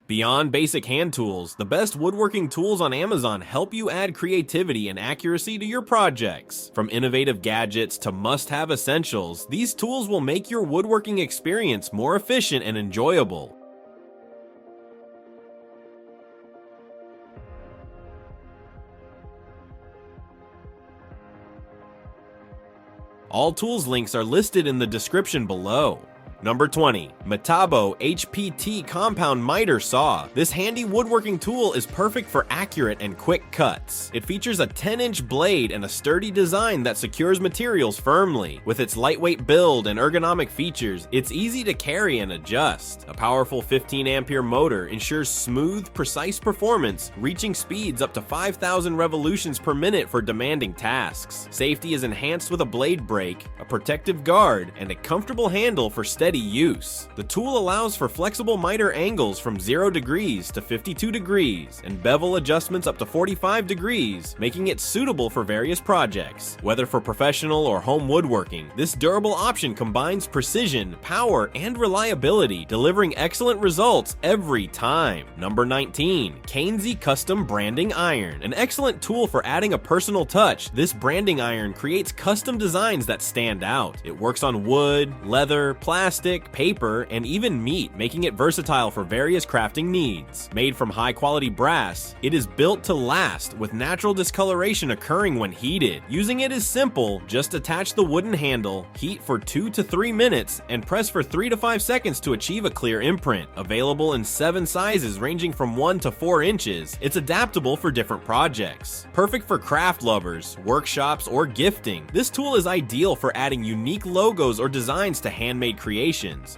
Beyond basic hand tools, the best woodworking tools on Amazon help you add creativity and accuracy to your projects. From innovative gadgets to must-have essentials, these tools will make your woodworking experience more efficient and enjoyable. All tools links are listed in the description below. Number 20. Metabo HPT Compound Miter Saw. This handy woodworking tool is perfect for accurate and quick cuts. It features a 10-inch blade and a sturdy design that secures materials firmly. With its lightweight build and ergonomic features, it's easy to carry and adjust. A powerful 15-ampere motor ensures smooth, precise performance, reaching speeds up to 5,000 revolutions per minute for demanding tasks. Safety is enhanced with a blade brake, a protective guard, and a comfortable handle for steady use. The tool allows for flexible miter angles from 0 degrees to 52 degrees and bevel adjustments up to 45 degrees, making it suitable for various projects. Whether for professional or home woodworking, this durable option combines precision, power, and reliability, delivering excellent results every time. Number 19. KAINSY Custom Branding Iron. An excellent tool for adding a personal touch, this branding iron creates custom designs that stand out. It works on wood, leather, plastic, paper, and even meat, making it versatile for various crafting needs. Made from high-quality brass, it is built to last, with natural discoloration occurring when heated. Using it is simple, just attach the wooden handle, heat for 2 to 3 minutes, and press for 3 to 5 seconds to achieve a clear imprint. Available in 7 sizes ranging from 1 to 4 inches, it's adaptable for different projects. Perfect for craft lovers, workshops, or gifting. This tool is ideal for adding unique logos or designs to handmade creations,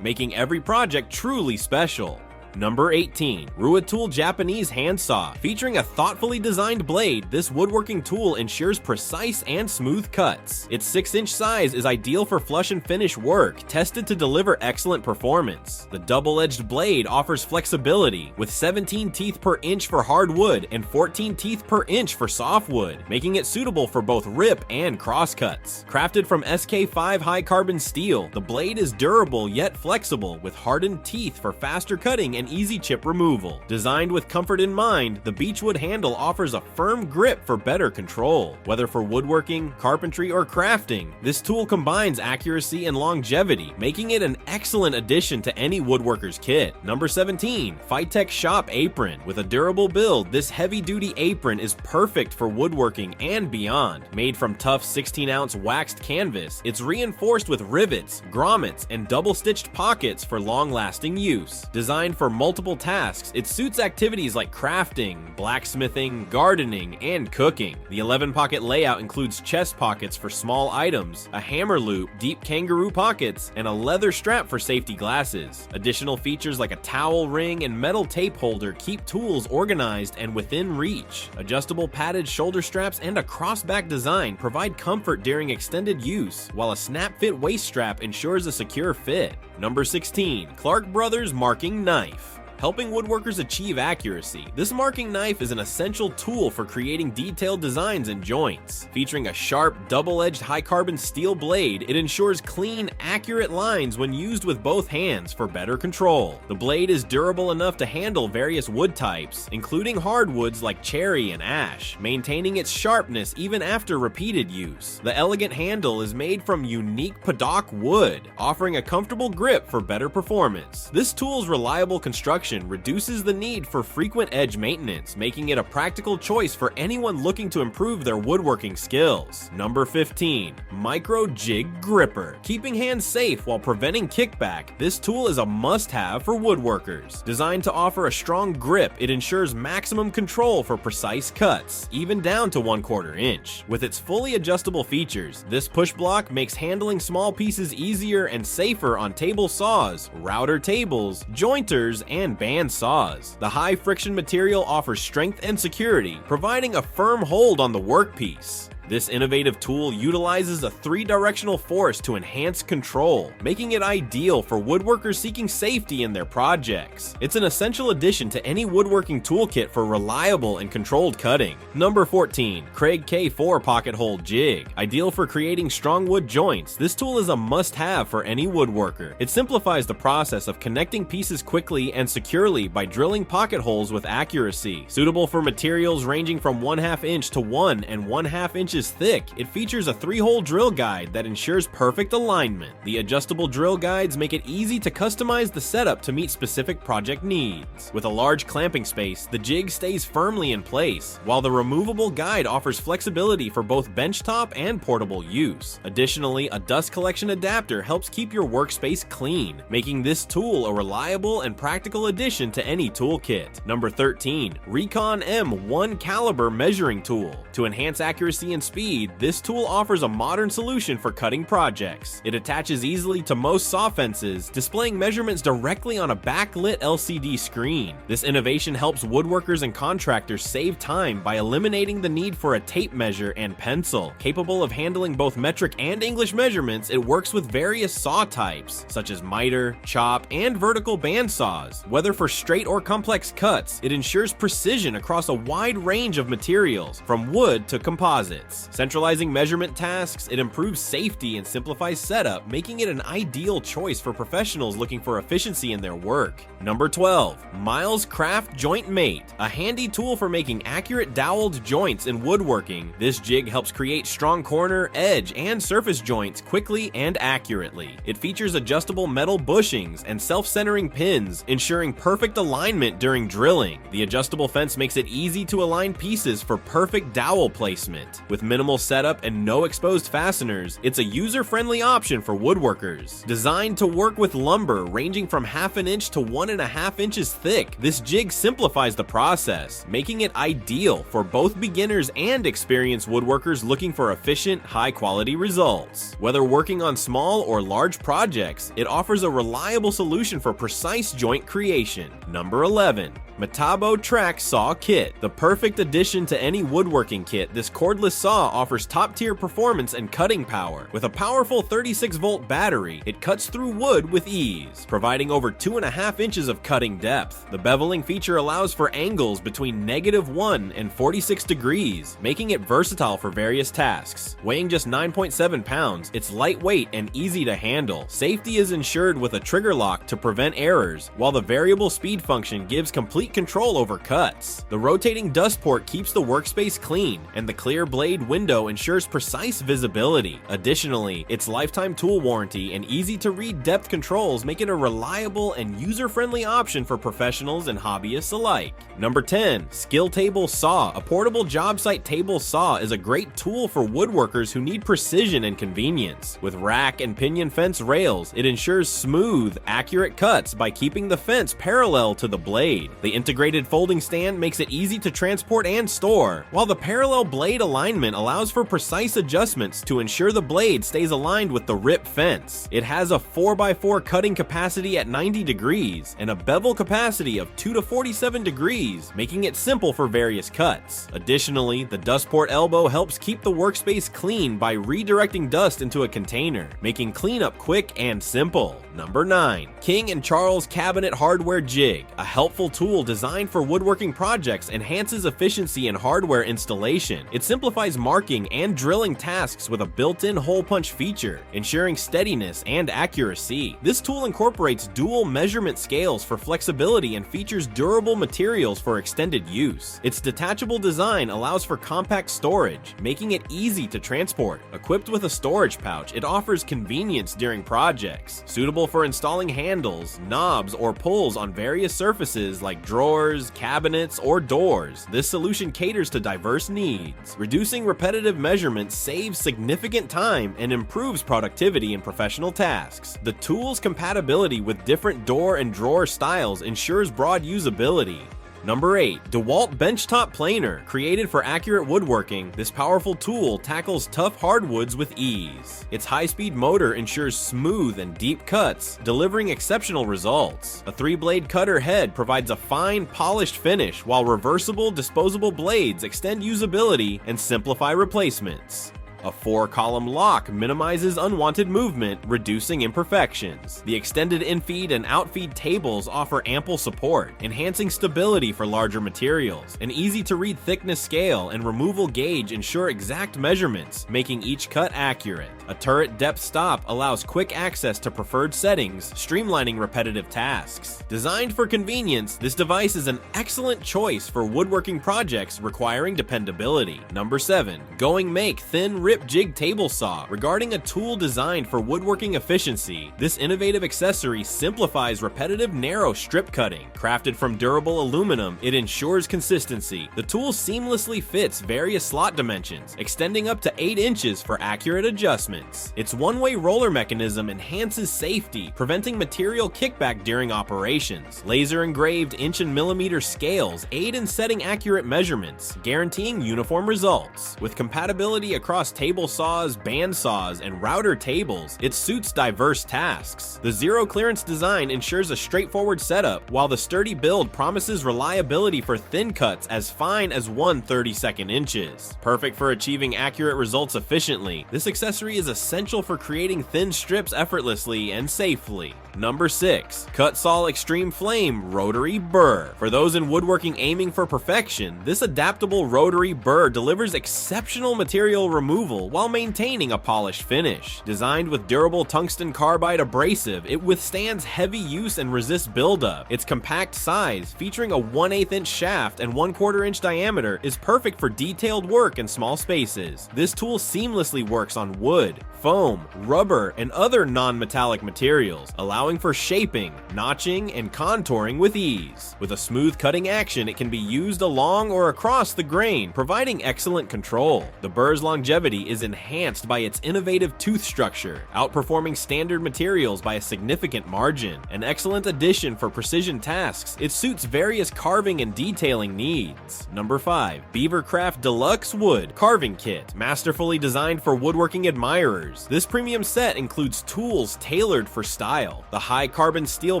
making every project truly special. Number 18. RUITOOL Japanese Handsaw. Featuring a thoughtfully designed blade, this woodworking tool ensures precise and smooth cuts. Its 6-inch size is ideal for flush and finish work, tested to deliver excellent performance. The double-edged blade offers flexibility, with 17 teeth per inch for hardwood and 14 teeth per inch for softwood, making it suitable for both rip and crosscuts. Crafted from SK5 high-carbon steel, the blade is durable yet flexible, with hardened teeth for faster cutting and easy chip removal. Designed with comfort in mind, the beechwood handle offers a firm grip for better control. Whether for woodworking, carpentry, or crafting, this tool combines accuracy and longevity, making it an excellent addition to any woodworker's kit. Number 17. FIGHTECH Shop Apron. With a durable build, this heavy-duty apron is perfect for woodworking and beyond. Made from tough 16-ounce waxed canvas, it's reinforced with rivets, grommets, and double-stitched pockets for long-lasting use. Designed for multiple tasks, it suits activities like crafting, blacksmithing, gardening, and cooking. The 11-pocket layout includes chest pockets for small items, a hammer loop, deep kangaroo pockets, and a leather strap for safety glasses. Additional features like a towel ring and metal tape holder keep tools organized and within reach. Adjustable padded shoulder straps and a crossback design provide comfort during extended use, while a snap-fit waist strap ensures a secure fit. Number 16. Clarke Brothers Marking Knife. Helping woodworkers achieve accuracy, this marking knife is an essential tool for creating detailed designs and joints. Featuring a sharp, double-edged high-carbon steel blade, it ensures clean, accurate lines when used with both hands for better control. The blade is durable enough to handle various wood types, including hardwoods like cherry and ash, maintaining its sharpness even after repeated use. The elegant handle is made from unique paddock wood, offering a comfortable grip for better performance. This tool's reliable construction reduces the need for frequent edge maintenance, making it a practical choice for anyone looking to improve their woodworking skills. Number 15. MICROJIG Gripper. Keeping hands safe while preventing kickback, this tool is a must-have for woodworkers. Designed to offer a strong grip, it ensures maximum control for precise cuts, even down to 1/4 inch. With its fully adjustable features, this push block makes handling small pieces easier and safer on table saws, router tables, jointers, and band saws. The high friction material offers strength and security, providing a firm hold on the workpiece. This innovative tool utilizes a 3-directional force to enhance control, making it ideal for woodworkers seeking safety in their projects. It's an essential addition to any woodworking toolkit for reliable and controlled cutting. Number 14. Kreg K4 Pocket Hole Jig. Ideal for creating strong wood joints, this tool is a must-have for any woodworker. It simplifies the process of connecting pieces quickly and securely by drilling pocket holes with accuracy. Suitable for materials ranging from 1/2 inch to 1 1/2 inches thick, it features a 3-hole drill guide that ensures perfect alignment. The adjustable drill guides make it easy to customize the setup to meet specific project needs. With a large clamping space, the jig stays firmly in place, while the removable guide offers flexibility for both benchtop and portable use. Additionally, a dust collection adapter helps keep your workspace clean, making this tool a reliable and practical addition to any toolkit. Number 13. REEKON M1 Caliber Measuring Tool. To enhance accuracy and speed, this tool offers a modern solution for cutting projects. It attaches easily to most saw fences, displaying measurements directly on a backlit LCD screen. This innovation helps woodworkers and contractors save time by eliminating the need for a tape measure and pencil. Capable of handling both metric and English measurements, it works with various saw types, such as miter, chop, and vertical band saws. Whether for straight or complex cuts, it ensures precision across a wide range of materials, from wood to composites. Centralizing measurement tasks, it improves safety and simplifies setup, making it an ideal choice for professionals looking for efficiency in their work. Number 12. Milescraft Joint Mate. A handy tool for making accurate doweled joints in woodworking, this jig helps create strong corner, edge, and surface joints quickly and accurately. It features adjustable metal bushings and self-centering pins, ensuring perfect alignment during drilling. The adjustable fence makes it easy to align pieces for perfect dowel placement. With minimal setup and no exposed fasteners, it's a user-friendly option for woodworkers. Designed to work with lumber ranging from 1/2 inch to 1.5 inches thick, this jig simplifies the process, making it ideal for both beginners and experienced woodworkers looking for efficient, high-quality results. Whether working on small or large projects, it offers a reliable solution for precise joint creation. Number 11. Metabo Track Saw Kit. The perfect addition to any woodworking kit, this cordless saw offers top-tier performance and cutting power. With a powerful 36-volt battery, it cuts through wood with ease, providing over 2.5 inches of cutting depth. The beveling feature allows for angles between -1 and 46 degrees, making it versatile for various tasks. Weighing just 9.7 pounds, it's lightweight and easy to handle. Safety is ensured with a trigger lock to prevent errors, while the variable speed function gives complete control over cuts. The rotating dust port keeps the workspace clean, and the clear blade window ensures precise visibility. Additionally, its lifetime tool warranty and easy-to-read depth controls make it a reliable and user-friendly option for professionals and hobbyists alike. Number 10. SKIL Table Saw. A portable job site table saw is a great tool for woodworkers who need precision and convenience. With rack and pinion fence rails, it ensures smooth, accurate cuts by keeping the fence parallel to the blade. The integrated folding stand makes it easy to transport and store, while the parallel blade alignment allows for precise adjustments to ensure the blade stays aligned with the rip fence. It has a 4x4 cutting capacity at 90 degrees and a bevel capacity of 2 to 47 degrees, making it simple for various cuts. Additionally, the dust port elbow helps keep the workspace clean by redirecting dust into a container, making cleanup quick and simple. Number 9. King&Charles Cabinet Hardware Jig. A helpful tool designed for woodworking projects, enhances efficiency in hardware installation. It simplifies marking and drilling tasks with a built-in hole punch feature, ensuring steadiness and accuracy. This tool incorporates dual measurement scales for flexibility and features durable materials for extended use. Its detachable design allows for compact storage, making it easy to transport. Equipped with a storage pouch, it offers convenience during projects. Suitable for installing handles, knobs, or pulls on various surfaces like drawers, cabinets, or doors. This solution caters to diverse needs. Reducing repetitive measurements saves significant time and improves productivity in professional tasks. The tool's compatibility with different door and drawer styles ensures broad usability. Number 8. DEWALT Benchtop Planer. Created for accurate woodworking, this powerful tool tackles tough hardwoods with ease. Its high-speed motor ensures smooth and deep cuts, delivering exceptional results. A 3-blade cutter head provides a fine, polished finish, while reversible, disposable blades extend usability and simplify replacements. A 4-column lock minimizes unwanted movement, reducing imperfections. The extended infeed and outfeed tables offer ample support, enhancing stability for larger materials. An easy-to-read thickness scale and removal gauge ensure exact measurements, making each cut accurate. A turret depth stop allows quick access to preferred settings, streamlining repetitive tasks. Designed for convenience, this device is an excellent choice for woodworking projects requiring dependability. Number 7. GoingMake Thin-RIP-Jig Table Saw. Regarding a tool designed for woodworking efficiency, this innovative accessory simplifies repetitive narrow strip cutting. Crafted from durable aluminum, it ensures consistency. The tool seamlessly fits various slot dimensions, extending up to 8 inches for accurate adjustments. Its one-way roller mechanism enhances safety, preventing material kickback during operations. Laser-engraved inch and millimeter scales aid in setting accurate measurements, guaranteeing uniform results. With compatibility across table saws, band saws, and router tables, it suits diverse tasks. The zero-clearance design ensures a straightforward setup, while the sturdy build promises reliability for thin cuts as fine as 1/32 inches. Perfect for achieving accurate results efficiently, this accessory is essential for creating thin strips effortlessly and safely. Number 6. Kutzall Extreme Flame Rotary Burr. For those in woodworking aiming for perfection, this adaptable rotary burr delivers exceptional material removal while maintaining a polished finish. Designed with durable tungsten carbide abrasive, it withstands heavy use and resists buildup. Its compact size, featuring a 1/8 inch shaft and 1/4 inch diameter, is perfect for detailed work in small spaces. This tool seamlessly works on wood, foam, rubber, and other non-metallic materials, allowing for shaping, notching, and contouring with ease. With a smooth cutting action, it can be used along or across the grain, providing excellent control. The burr's longevity is enhanced by its innovative tooth structure, outperforming standard materials by a significant margin. An excellent addition for precision tasks, it suits various carving and detailing needs. Number 5. BeaverCraft Deluxe Wood Carving Kit. Masterfully designed for woodworking admirers, this premium set includes tools tailored for style. The high carbon steel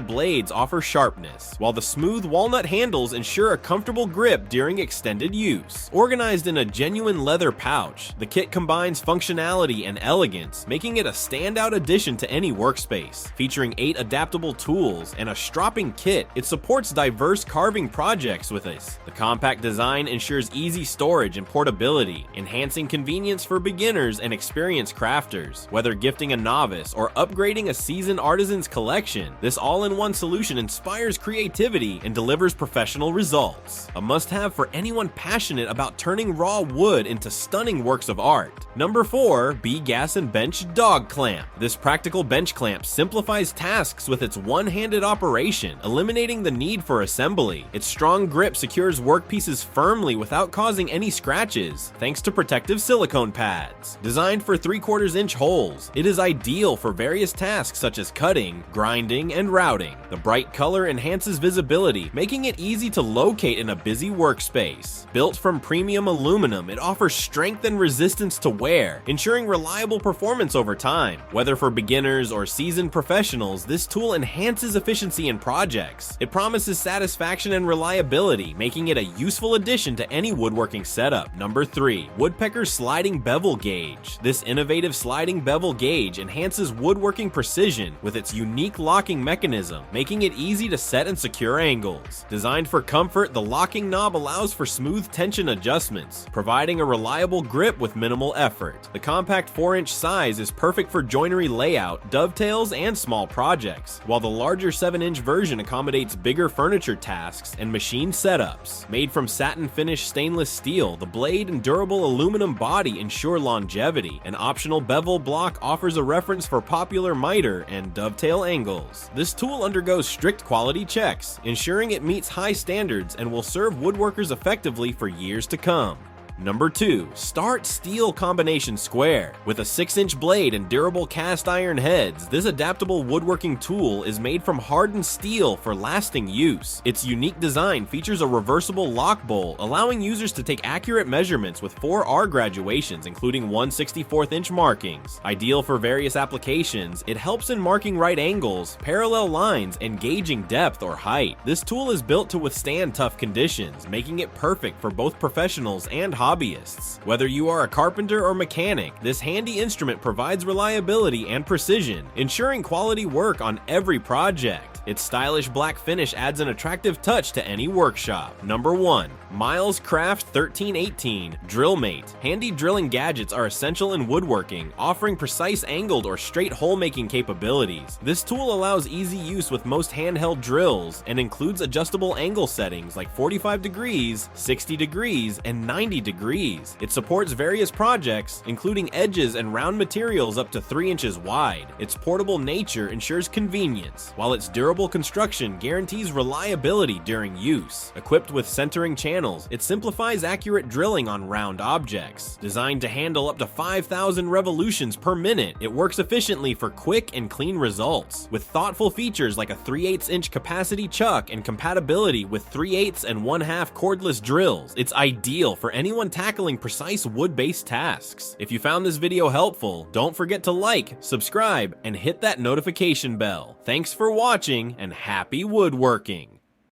blades offer sharpness, while the smooth walnut handles ensure a comfortable grip during extended use. Organized in a genuine leather pouch, the kit combines functionality and elegance, making it a standout addition to any workspace. Featuring 8 adaptable tools and a stropping kit, it supports diverse carving projects with us. The compact design ensures easy storage and portability, enhancing convenience for beginners and experienced crafters. Whether gifting a novice or upgrading a seasoned artisan's collection, this all-in-one solution inspires creativity and delivers professional results. A must-have for anyone passionate about turning raw wood into stunning works of art. Number 4. BGASNW Dog Clamp. This practical bench clamp simplifies tasks with its one-handed operation, eliminating the need for assembly. Its strong grip secures workpieces firmly without causing any scratches, thanks to protective silicone pads. Designed for 3/4 inch holes, it is ideal for various tasks such as cutting, grinding, and routing. The bright color enhances visibility, making it easy to locate in a busy workspace. Built from premium aluminum, it offers strength and resistance to wear, ensuring reliable performance over time. Whether for beginners or seasoned professionals, this tool enhances efficiency in projects. It promises satisfaction and reliability, making it a useful addition to any woodworking setup. Number 3. Woodpeckers Sliding Bevel Gauge. This innovative sliding bevel gauge enhances woodworking precision with its unique locking mechanism, making it easy to set and secure angles. Designed for comfort, the locking knob allows for smooth tension adjustments, providing a reliable grip with minimal effort. The compact 4-inch size is perfect for joinery layout, dovetails, and small projects, while the larger 7-inch version accommodates bigger furniture tasks and machine setups. Made from satin-finished stainless steel, the blade and durable aluminum body ensure longevity. An optional bevel block offers a reference for popular miter and dovetail angles. This tool undergoes strict quality checks, ensuring it meets high standards and will serve woodworkers effectively for years to come. Number 2. Starrett Steel Combination Square. With a 6-inch blade and durable cast iron heads, this adaptable woodworking tool is made from hardened steel for lasting use. Its unique design features a reversible lock bolt, allowing users to take accurate measurements with 4 R graduations, including 1/64-inch markings. Ideal for various applications, it helps in marking right angles, parallel lines, and gauging depth or height. This tool is built to withstand tough conditions, making it perfect for both professionals and hobbyists. Whether you are a carpenter or mechanic, this handy instrument provides reliability and precision, ensuring quality work on every project. Its stylish black finish adds an attractive touch to any workshop. Number 1. Milescraft 1318 DrillMate. Handy drilling gadgets are essential in woodworking, offering precise angled or straight hole making capabilities. This tool allows easy use with most handheld drills and includes adjustable angle settings like 45 degrees, 60 degrees, and 90 degrees. It supports various projects, including edges and round materials up to 3 inches wide. Its portable nature ensures convenience, while its durable construction guarantees reliability during use. Equipped with centering channels, it simplifies accurate drilling on round objects. Designed to handle up to 5,000 revolutions per minute, it works efficiently for quick and clean results. With thoughtful features like a 3/8-inch capacity chuck and compatibility with 3/8 and 1/2 cordless drills, it's ideal for anyone tackling precise wood-based tasks. If you found this video helpful, don't forget to like, subscribe, and hit that notification bell. Thanks for watching, and happy woodworking!